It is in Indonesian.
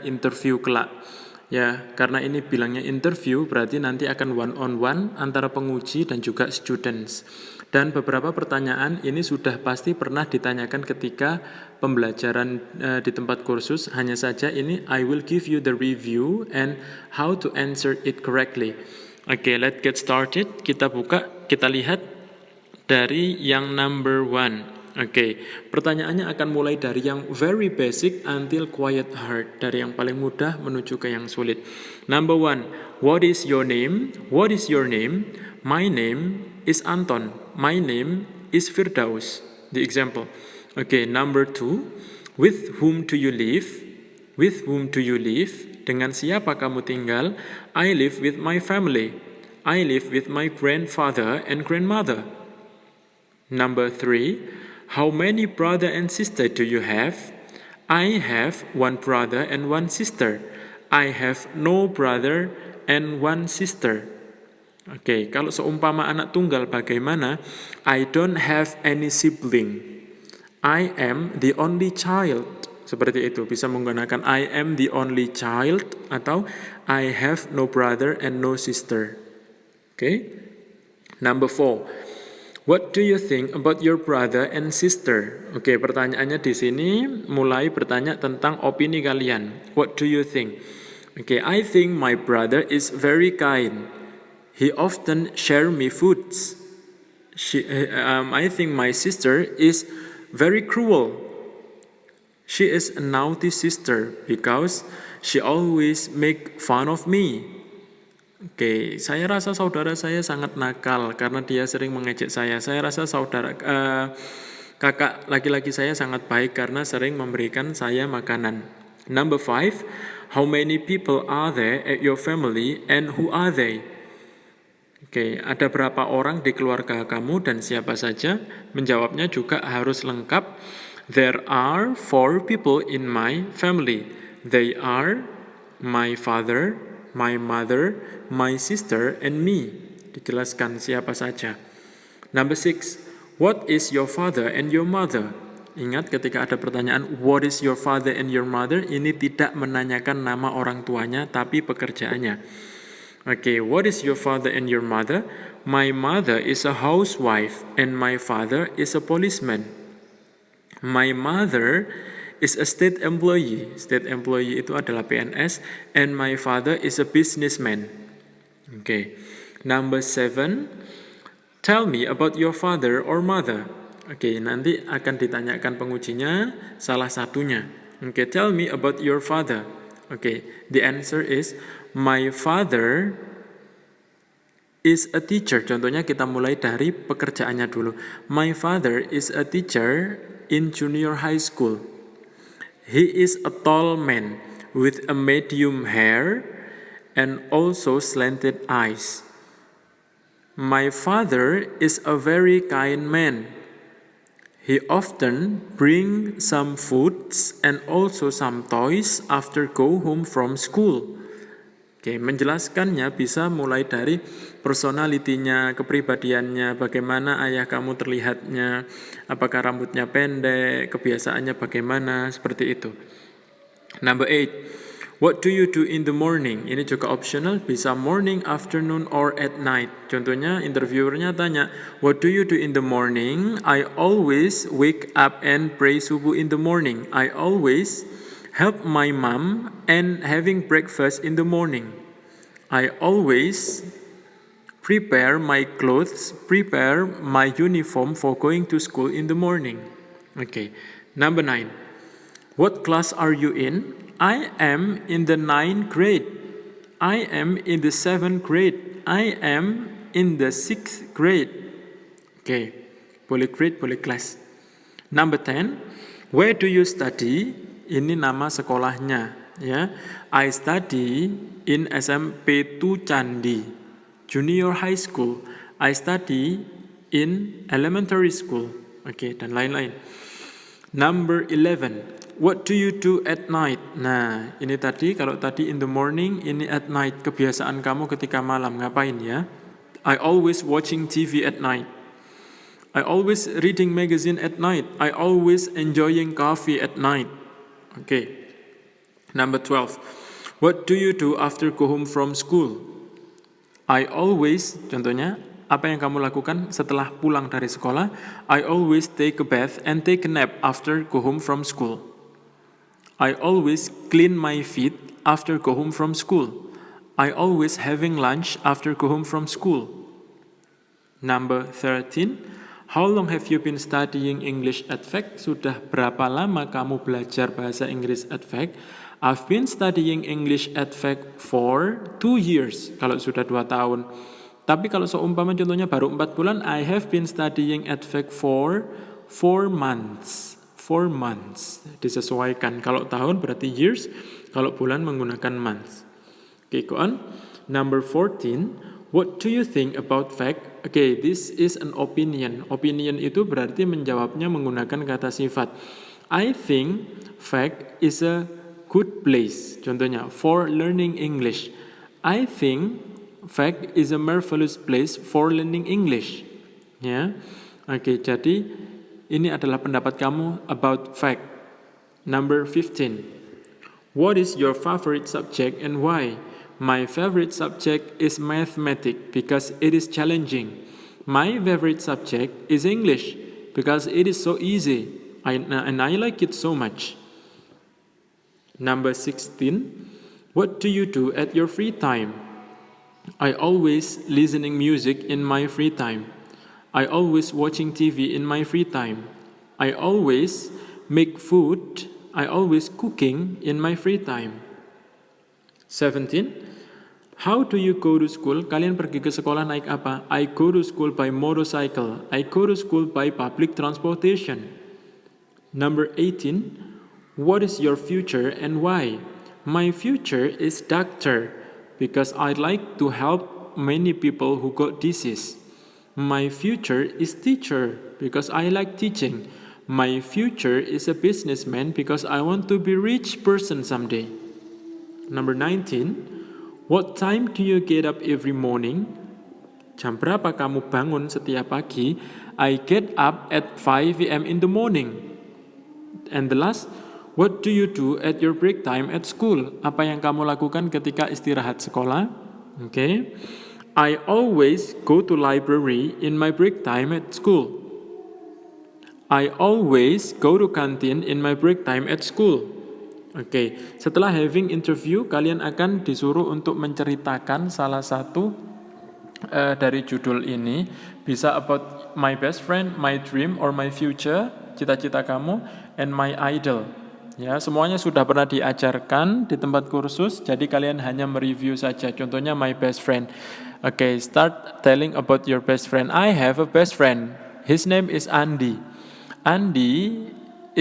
interview kelak. Ya, karena ini bilangnya interview berarti nanti akan one on one antara penguji dan juga students. Dan beberapa pertanyaan ini sudah pasti pernah ditanyakan ketika pembelajaran di tempat kursus. Hanya saja ini I will give you the review and how to answer it correctly. Oke, let's get started. Kita buka, kita lihat dari yang number 1. Oke, pertanyaannya akan mulai dari yang very basic until quite hard. Dari yang paling mudah menuju ke yang sulit. Number 1, what is your name? What is your name? My name is Anton. My name is Firdaus. The example. Okay, number 2, with whom do you live? With whom do you live? Dengan siapa kamu tinggal? I live with my family. I live with my grandfather and grandmother. Number 3, how many brother and sister do you have? I have one brother and one sister. I have no brother and one sister. Oke, kalau seumpama anak tunggal bagaimana? I don't have any sibling. I am the only child. Seperti itu, bisa menggunakan I am the only child atau I have no brother and no sister. Oke. Number 4. What do you think about your brother and sister? Oke, pertanyaannya di sini mulai bertanya tentang opini kalian. What do you think? Oke, I think my brother is very kind. He often share me foods. I think my sister is very cruel. She is a naughty sister because she always make fun of me. Oke, saya rasa saudara saya sangat nakal karena dia sering mengejek saya. Saya rasa kakak laki-laki saya sangat baik karena sering memberikan saya makanan. Number 5, how many people are there at your family and who are they? Oke, ada berapa orang di keluarga kamu dan siapa saja? Menjawabnya juga harus lengkap. There are 4 people in my family. They are my father, my mother, my sister, and me. Dijelaskan siapa saja. Number 6, what is your father and your mother? Ingat ketika ada pertanyaan what is your father and your mother, ini tidak menanyakan nama orang tuanya tapi pekerjaannya. Okay, what is your father and your mother? My mother is a housewife and my father is a policeman. My mother is a state employee. State employee itu adalah PNS. And my father is a businessman. Okay. Number 7. Tell me about your father or mother. Okay, nanti akan ditanyakan pengujinya salah satunya. Okay, tell me about your father. Okay, the answer is my father is a teacher. Contohnya kita mulai dari pekerjaannya dulu. My father is a teacher in junior high school. He is a tall man with a medium hair and also slanted eyes. My father is a very kind man. He often brings some foods and also some toys after go home from school. Oke, menjelaskannya bisa mulai dari personalitinya, kepribadiannya, bagaimana ayah kamu terlihatnya, apakah rambutnya pendek, kebiasaannya bagaimana, seperti itu. Number 8, what do you do in the morning? Ini juga optional, bisa morning, afternoon, or at night. Contohnya interviewernya tanya, what do you do in the morning? I always wake up and pray subuh in the morning. I always help my mom and having breakfast in the morning. I always prepare my clothes, prepare my uniform for going to school in the morning. Okay. Number 9. What class are you in? I am in the 9th grade. I am in the 7th grade. I am in the 6th grade. Okay. Boleh grade, boleh class. Number 10. Where do you study? Ini nama sekolahnya, ya. I study in SMP 2 Candi, junior high school. I study in elementary school. Oke, dan lain-lain. Number 11. What do you do at night? Nah, ini tadi, kalau tadi in the morning, ini at night. Kebiasaan kamu ketika malam, ngapain ya? I always watching TV at night. I always reading magazine at night. I always enjoying coffee at night. Okay. Number 12. What do you do after go home from school? I always, contohnya, apa yang kamu lakukan setelah pulang dari sekolah? I always take a bath and take a nap after go home from school. I always clean my feet after go home from school. I always having lunch after go home from school. Number 13. How long have you been studying English at FAC? Sudah berapa lama kamu belajar bahasa Inggris at FAC? I've been studying English at FAC for 2 years. Kalau sudah 2 tahun. Tapi kalau seumpama contohnya baru 4 bulan, I have been studying at FAC for 4 months. 4 months. Disesuaikan. Kalau tahun berarti years, kalau bulan menggunakan months. Okay, go on. Number 14. What do you think about FAC? Okay, this is an opinion. Opinion itu berarti menjawabnya menggunakan kata sifat. I think FAC is a good place. Contohnya, for learning English. I think FAC is a marvelous place for learning English. Ya, oke. Jadi ini adalah pendapat kamu about FAC. Number 15. What is your favorite subject and why? My favorite subject is mathematics because it is challenging. My favorite subject is English because it is so easy and I like it so much. Number 16. What do you do at your free time? I always listening music in my free time. I always watching TV in my free time. I always make food. I always cooking in my free time. 17. How do you go to school? Kalian pergi ke sekolah naik apa? I go to school by motorcycle. I go to school by public transportation. Number 18. What is your future and why? My future is doctor because I like to help many people who got disease. My future is teacher because I like teaching. My future is a businessman because I want to be rich person someday. Number 19. What time do you get up every morning? Jam berapa kamu bangun setiap pagi? I get up at 5 a.m. in the morning. And the last, what do you do at your break time at school? Apa yang kamu lakukan ketika istirahat sekolah? Okay. I always go to library in my break time at school. I always go to canteen in my break time at school. Okay. Setelah having interview, kalian akan disuruh untuk menceritakan salah satu dari judul ini. Bisa about my best friend, my dream or my future, cita-cita kamu, and my idol. Ya, semuanya sudah pernah diajarkan di tempat kursus, jadi kalian hanya mereview saja. Contohnya my best friend. Okay, start telling about your best friend. I have a best friend. His name is Andy. Andy